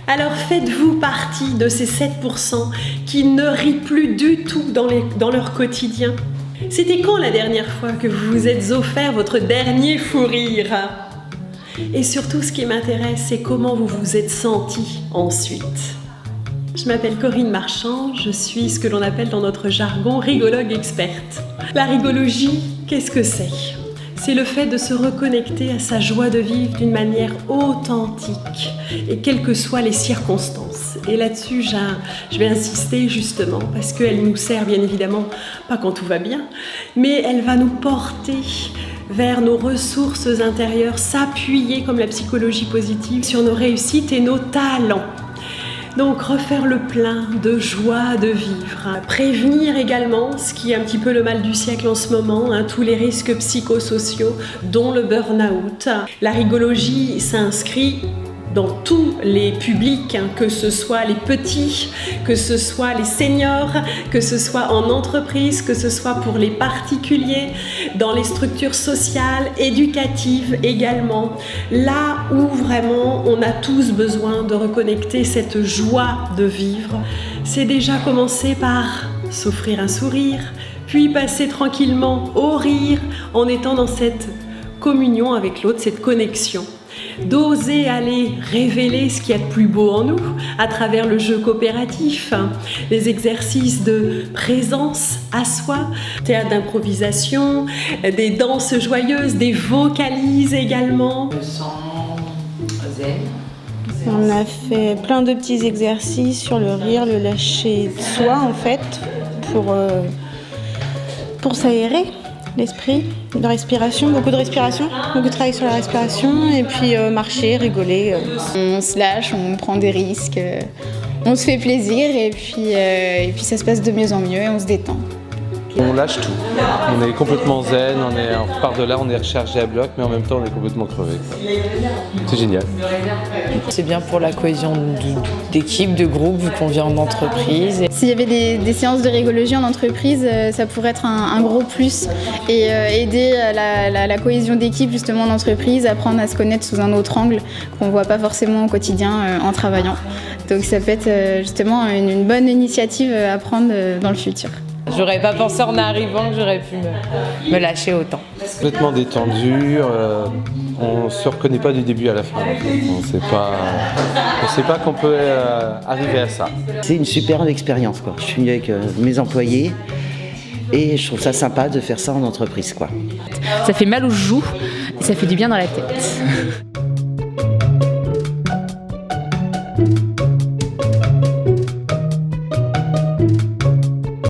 Alors faites-vous partie de ces 7% qui ne rient plus du tout dans leur quotidien? C'était quand la dernière fois que vous vous êtes offert votre dernier fou rire? Et surtout, ce qui m'intéresse, c'est comment vous vous êtes senti ensuite. Je m'appelle Corinne Marchand, je suis ce que l'on appelle dans notre jargon rigologue experte. La rigologie, qu'est-ce que c'est? C'est le fait de se reconnecter à sa joie de vivre d'une manière authentique et quelles que soient les circonstances. Et là-dessus, je vais insister justement parce qu'elle nous sert bien évidemment, pas quand tout va bien, mais elle va nous porter vers nos ressources intérieures, s'appuyer comme la psychologie positive sur nos réussites et nos talents. Donc refaire le plein de joie de vivre. Prévenir également ce qui est un petit peu le mal du siècle en ce moment, tous les risques psychosociaux, dont le burn-out. La rigologie s'inscrit dans tous les publics, que ce soit les petits, que ce soit les seniors, que ce soit en entreprise, que ce soit pour les particuliers, dans les structures sociales, éducatives également. Là où vraiment on a tous besoin de reconnecter cette joie de vivre, c'est déjà commencer par s'offrir un sourire, puis passer tranquillement au rire en étant dans cette communion avec l'autre, cette connexion. D'oser aller révéler ce qu'il y a de plus beau en nous à travers le jeu coopératif, les exercices de présence à soi, théâtre d'improvisation, des danses joyeuses, des vocalises également. Je sens zen. On a fait plein de petits exercices sur le rire, le lâcher de soi en fait, pour s'aérer l'esprit, de respiration, beaucoup de travail sur la respiration et puis marcher, rigoler. On se lâche, on prend des risques, on se fait plaisir et puis ça se passe de mieux en mieux et on se détend. On lâche tout, on est complètement zen, on repart de là, on est rechargé à bloc, mais en même temps on est complètement crevé. C'est génial. C'est bien pour la cohésion d'équipe, de groupe, vu qu'on vient en entreprise. S'il y avait des séances de rigologie en entreprise, ça pourrait être un gros plus et aider la cohésion d'équipe justement en entreprise, apprendre à se connaître sous un autre angle qu'on ne voit pas forcément au quotidien en travaillant. Donc ça peut être justement une bonne initiative à prendre dans le futur. J'aurais pas pensé en arrivant que j'aurais pu me lâcher autant. Complètement détendu, on ne se reconnaît pas du début à la fin. On ne sait pas qu'on peut arriver à ça. C'est une superbe expérience, quoi. Je suis venu avec mes employés et je trouve ça sympa de faire ça en entreprise, quoi. Ça fait mal aux joues et ça fait du bien dans la tête.